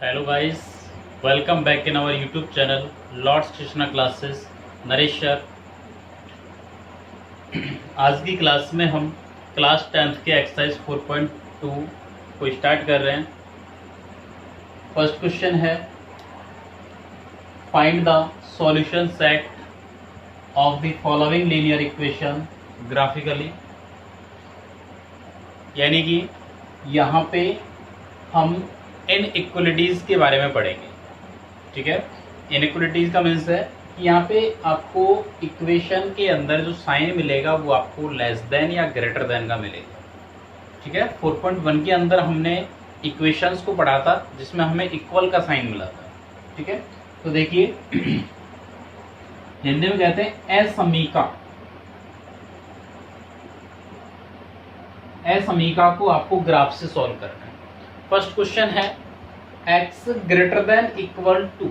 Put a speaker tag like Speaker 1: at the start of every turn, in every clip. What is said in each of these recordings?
Speaker 1: Hello guys, welcome back in our YouTube channel lords Krishna classes. Naresh sir, आज की class में हम क्लास 10th के एक्सरसाइज 4.2 को स्टार्ट कर रहे हैं। फर्स्ट क्वेश्चन है, find the solution set of the following linear equation graphically. यानी कि यहाँ पे हम इनइक्वलिटीज के बारे में पढ़ेंगे। ठीक है, इनइक्वलिटीज का मीन्स है कि यहाँ पे आपको इक्वेशन के अंदर जो साइन मिलेगा वो आपको लेस देन या ग्रेटर देन का मिलेगा। ठीक है, 4.1 के अंदर हमने इक्वेशंस को पढ़ा था जिसमें हमें इक्वल का साइन मिला था। ठीक है, तो देखिए हिंदी में कहते हैं असमीका को आपको ग्राफ से सॉल्व करना है। फर्स्ट क्वेश्चन है x greater than equal to.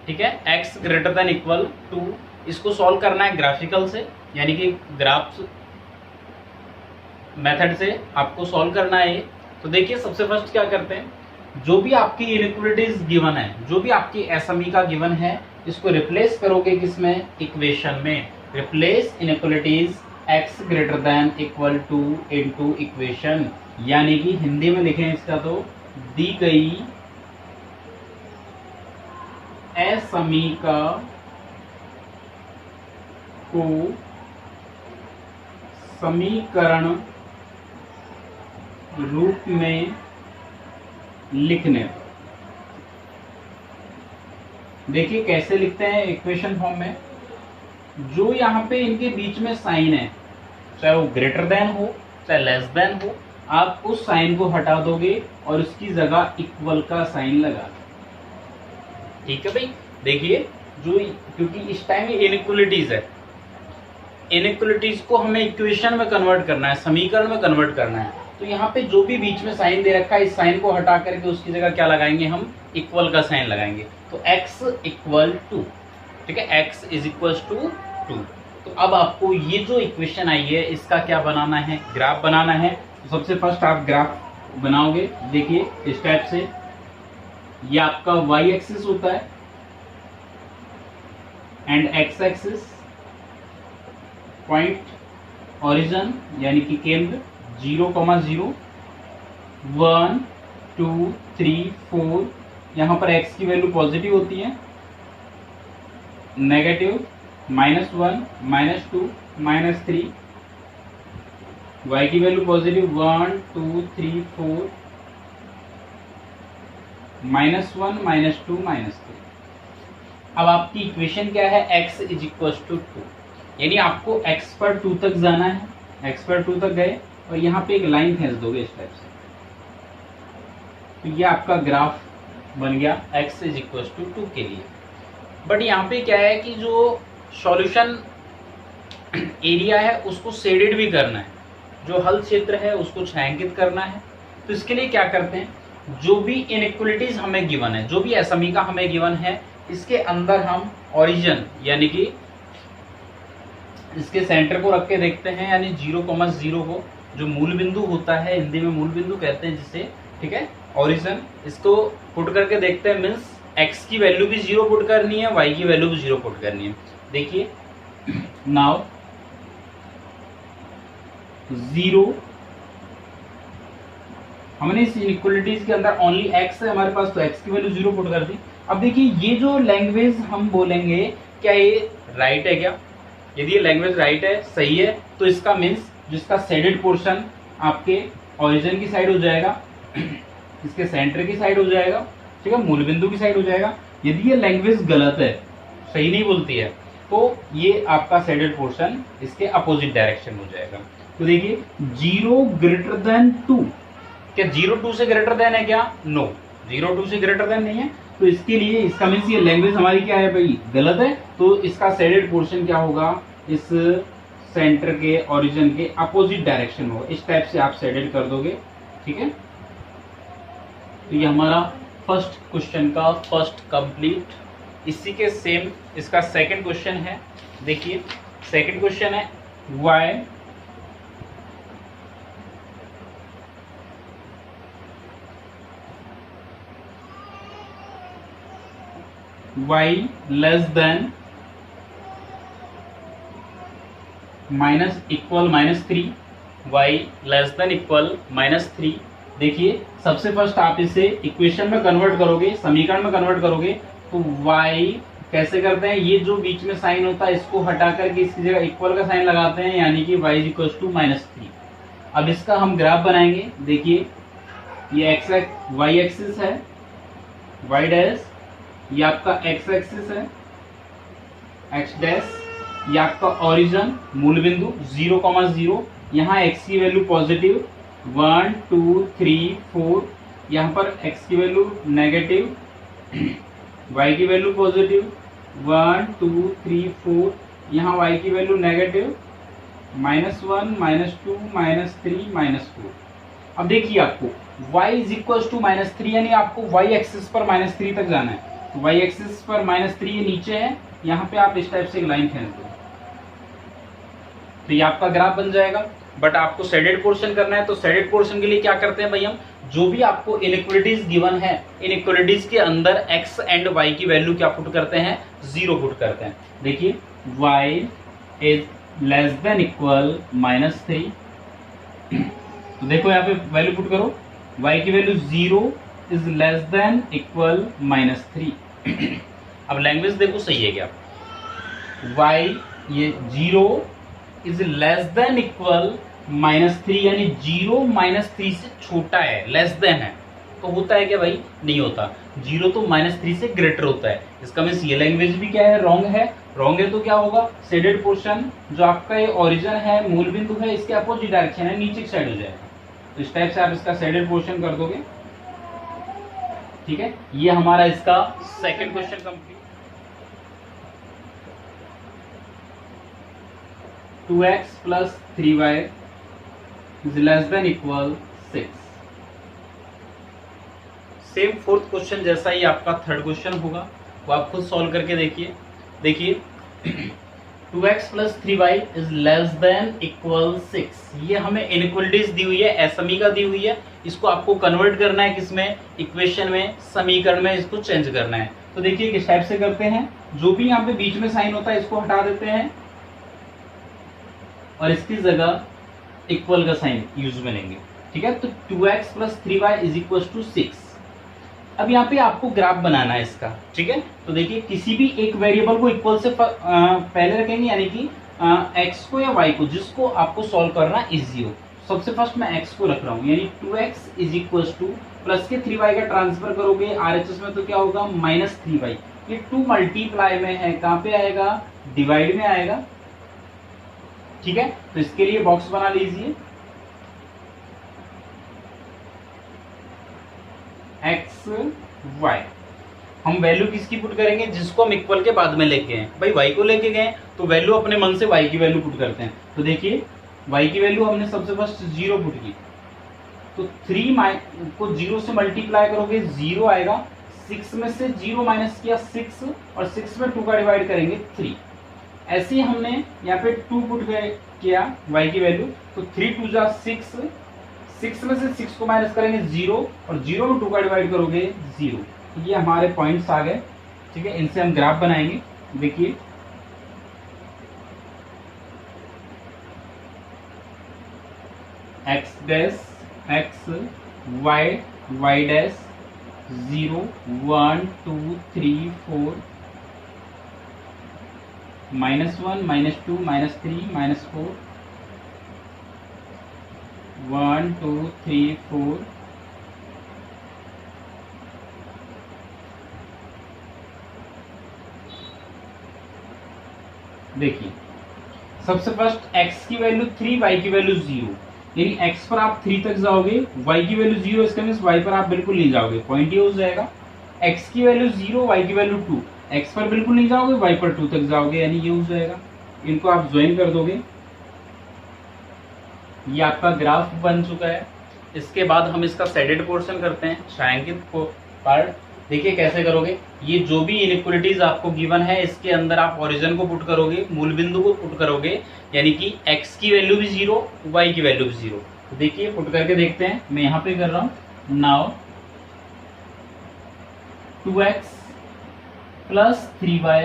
Speaker 1: ठीक है, x greater than equal to, इसको सॉल्व करना है ग्राफिकल से, यानी कि ग्राफ मेथड से आपको सॉल्व करना है। तो देखिए सबसे फर्स्ट क्या करते हैं, जो भी आपकी इनइक्वलिटीज गिवन है, जो भी आपकी असमीका गिवन है, इसको रिप्लेस करोगे किसमें, इक्वेशन में। Replace inequalities x greater than equal to into equation, यानी कि हिंदी में लिखें इसका तो दी गई असमीका को समीकरण रूप में लिखने पर। देखिए कैसे लिखते हैं इक्वेशन फॉर्म में। जो यहाँ पे इनके बीच में साइन है, चाहे वो ग्रेटर देन हो चाहे लेस देन हो, आप उस साइन को हटा दोगे और उसकी जगह इक्वल का साइन लगा दो। ठीक है भाई, देखिए जो, क्योंकि इस टाइम ये इनइक्वलिटीज है, इनइक्वलिटीज को हमें इक्वेशन में कन्वर्ट करना है, समीकरण में कन्वर्ट करना है। तो यहाँ पे जो भी बीच में साइन दे रखा है, इस साइन को हटा करके उसकी जगह क्या लगाएंगे, हम इक्वल का साइन लगाएंगे। तो x इक्वल टू, ठीक है, x इज इक्वल टू 2। तो अब आपको ये जो इक्वेशन आई है इसका क्या बनाना है, ग्राफ बनाना है। तो सबसे फर्स्ट आप ग्राफ बनाओगे। देखिए इस टाइप से, ये आपका y एक्सिस होता है and x axis, point origin यानी कि केंद्र 0,0, 1 2 3 4। यहाँ पर x की वैल्यू पॉजिटिव होती है, नेगेटिव -1 -2 -3, y की वैल्यू पॉजिटिव 1 2 3 4, -1 -2 -3। अब आपकी इक्वेशन क्या है, x इज इक्वल टू 2, यानी आपको x पर 2 तक जाना है। x पर 2 तक गए और यहाँ पे एक लाइन खींच दोगे इस टाइप से। तो ये आपका ग्राफ बन गया x इज इक्वल टू 2 के लिए। बट यहाँ पे क्या है कि जो सॉल्यूशन एरिया है उसको शेडेड भी करना है, जो हल क्षेत्र है उसको छायांकित करना है। तो इसके लिए क्या करते हैं, जो भी इनइक्वलिटीज हमें गिवन है, जो भी असमीका हमें गिवन है, इसके अंदर हम ओरिजिन यानी कि इसके सेंटर को रख के देखते हैं, यानी 0,0 को, जो मूल बिंदु होता है, हिंदी में मूल बिंदु कहते हैं जिसे। ठीक है, ओरिजिन, इसको पुट करके देखते हैं। मीन्स x की वैल्यू भी 0 पुट करनी है, y की वैल्यू भी 0 पुट करनी है। देखिए नाउ 0, हमने इस इनइक्वलिटीज के अंदर ओनली x है हमारे पास, तो x की वैल्यू 0 पुट कर दी। अब देखिए ये जो लैंग्वेज हम बोलेंगे, क्या ये राइट है क्या? यदि ये लैंग्वेज राइट है, सही है, तो इसका मीन्स जिसका शेडेड पोर्शन आपके ओरिजिन की साइड हो जाएगा, इसके सेंटर की साइड हो जाएगा, ठीक है, मूल बिंदु की साइड हो जाएगा। यदि ये लैंग्वेज गलत है, सही नहीं बोलती है, तो ये आपका शेडेड पोर्शन इसके अपोजिट डायरेक्शन हो जाएगा। तो देखिए 0 ग्रेटर देन 2, क्या 0 2 से ग्रेटर देन है क्या? नो, 0 2 से ग्रेटर देन नहीं है। तो इसके लिए इसका मीन्स ये लैंग्वेज हमारी क्या है भाई, गलत है। तो इसका शेडेड पोर्शन क्या होगा, इस सेंटर के ओरिजिन के अपोजिट डायरेक्शन होगा। इस टाइप से आप शेडेड कर दोगे। ठीक है, तो ये हमारा फर्स्ट क्वेश्चन का फर्स्ट कंप्लीट। इसी के सेम इसका सेकंड क्वेश्चन है। देखिए सेकंड क्वेश्चन है y y less than minus equal -3, y less than equal -3। देखिए सबसे फर्स्ट आप इसे इक्वेशन में कन्वर्ट करोगे, समीकरण में कन्वर्ट करोगे, तो y कैसे करते हैं, ये जो बीच में साइन होता है इसको हटा करके इसकी जगह इक्वल का साइन लगाते हैं, यानी कि y इज इक्वल टू -3। अब इसका हम ग्राफ बनाएंगे। देखिए ये एक्स वाई एक्सिस है, y डैश, ये आपका x एक्सिस है, x डैश, ये आपका ओरिजिन मूल बिंदु 0,0, यहाँ x की वैल्यू पॉजिटिव 1 2 3 4, यहाँ पर x की वैल्यू नेगेटिव, y की वैल्यू पॉजिटिव 1 2 3 4, यहाँ y की वैल्यू नेगेटिव -1 -2 -3 -4। अब देखिए आपको y इज इक्वल टू -3, यानी आपको y एक्सिस पर -3 तक जाना है। तो y एक्सिस पर -3 ये नीचे है, यहाँ पे आप इस टाइप से एक लाइन खींच दो, तो ये आपका ग्राफ बन जाएगा। बट आपको शेडेड पोर्शन करना है, तो शेडेड पोर्शन के लिए क्या करते हैं भाई, हम जो भी आपको इनइक्वालिटीज गिवन है, इनइक्वालिटीज के अंदर x एंड y की वैल्यू क्या पुट करते हैं, 0 पुट करते हैं। देखिए y is less than equal -3, तो देखो यहाँ पे वैल्यू पुट करो, y की value 0 is less than equal -3। अब लैंग्वेज देखो सही है क्या, y ये 0 इज लेस देन इक्वल -3, यानी 0 -3 से छोटा है, लेस देन है, तो होता है क्या भाई, नहीं होता। 0 तो -3 से ग्रेटर होता है, इसका मीन्स ये लैंग्वेज भी क्या है, रॉन्ग है। रॉन्ग है तो क्या होगा, शेडेड पोर्शन जो आपका ये ओरिजिन है, मूल बिंदु है, इसके अपोजिट डायरेक्शन है, नीचे की साइड हो जाएगा। तो इस टाइप से आप इसका शेडेड पोर्शन कर दोगे, ठीक है। ये हमारा इसका second question complete. 2x plus 3y is less than equal 6। Same fourth question जैसा ही आपका थर्ड क्वेश्चन होगा, वो आप खुद सॉल्व करके देखिए। देखिए 2x plus 3y is less than equal 6, ये हमें इनइक्वालिटीज दी हुई है, एसएमई का दी हुई है, इसको आपको कन्वर्ट करना है किसमें, इक्वेशन में, समीकरण में, इसको चेंज करना है। तो देखिए किस टाइप से करते हैं, जो भी यहाँ पे बीच में साइन होता है इसको हटा देते हैं और इसकी जगह इक्वल का साइन यूज में लेंगे, ठीक है। तो 2x plus 3y is equals to 6। अब यहाँ पे आपको ग्राफ बनाना है इसका, ठीक है। तो देखिए किसी भी एक वेरिएबल को इक्वल से पहले रखेंगे, यानी कि x को या y को, जिसको आपको सॉल्व करना इजी हो। सबसे फर्स्ट मैं x को रख रहा हूँ, यानी 2x is equal two plus के 3y का ट्रांसफर करोगे RHS में, तो क्या होगा -3y। ये 2 मल्टीप्लाई में है, कहाँ पे आएगा, डिवाइड में आएगा, ठीक है। तो इसके लिए बॉक्स बना लीजिए, x y। हम वैल्यू किसकी पुट करेंगे, जिसको हम इक्वल के बाद में लेके गए भाई, y को लेके गए तो वैल्यू अपने मन से y की वैल्यू पुट करते हैं। तो देखिए y की वैल्यू हमने सबसे फर्स्ट 0 पुट की, तो 3 को 0 से मल्टीप्लाई करोगे 0 आएगा, 6 में से 0 माइनस किया 6, और 6 में 2 का डिवाइड करेंगे 3। ऐसे ही हमने यहाँ पे 2 पुट किया y की वैल्यू, तो 3 2 जा 6, 6 में से 6 को माइनस करेंगे 0, और 0 में 2 का डिवाइड करोगे 0। ये हमारे पॉइंट्स आ गए, ठीक है। इनसे हम ग्राफ बनाएंगे। देखिए x dash x, y y dash 0 1 2 3 4, -1 -2 -3 -4, 1 2 3 4, देखिए सबसे फर्स्ट x की वैल्यू 3, y की वैल्यू 0, यानी x पर आप 3 तक जाओगे, y की वैल्यू 0, इसका मीन्स y पर आप बिल्कुल नहीं जाओगे, पॉइंट ये हो जाएगा। x की वैल्यू 0, y की वैल्यू 2, x पर बिल्कुल नहीं जाओगे, y पर 2 तक जाओगे, यानी ये हो जाएगा। इनको आप ज्वाइन कर दोगे, ये आपका ग्राफ बन चुका है। इसके बाद हम इसका शेडेड पोर्शन करते हैं, छायांकित पार्ट। देखिए कैसे करोगे, ये जो भी इनइक्वालिटीज आपको गिवन है इसके अंदर आप ओरिजिन को पुट करोगे, मूल बिंदु को पुट करोगे, यानी कि x की वैल्यू भी 0, y की वैल्यू भी 0। तो देखिए पुट करके देखते हैं, मैं यहाँ पे कर रहा हूँ। Now 2x plus 3y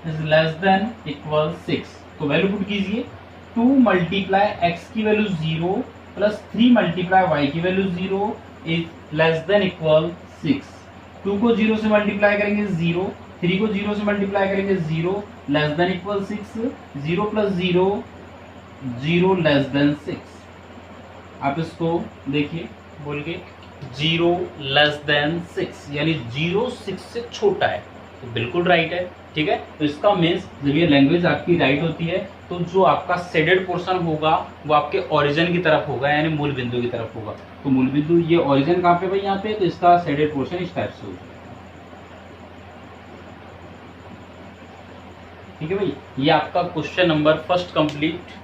Speaker 1: is less than equal 6। तो वैल्यू पुट कीजिए, 2 मल्टीप्लाई x की वैल्यू 0 प्लस 3 मल्टीप्लाई y की value 0 is less than equal 6। 2 को 0 से मल्टीप्लाई करेंगे 0, 3 को 0 से मल्टीप्लाई करेंगे 0, less than equal 6, 0 plus 0 0 less than 6। आप इसको देखिए बोल के 0 लेस देन 6 यानी 0 6 से छोटा है, तो बिल्कुल राइट है। ठीक है, तो इसका मीन्स जब ये लैंग्वेज आपकी राइट होती है तो जो आपका शेडेड पोर्शन होगा वो आपके ओरिजिन की तरफ होगा, यानी मूल बिंदु की तरफ होगा। तो मूल बिंदु ये ओरिजिन कहाँ पे भाई, यहाँ पे, तो इसका शेडेड पोर्शन इस टाइप से होगा। ठीक है भाई, ये आपका क्वेश्चन नंबर फर्स्ट कंप्लीट।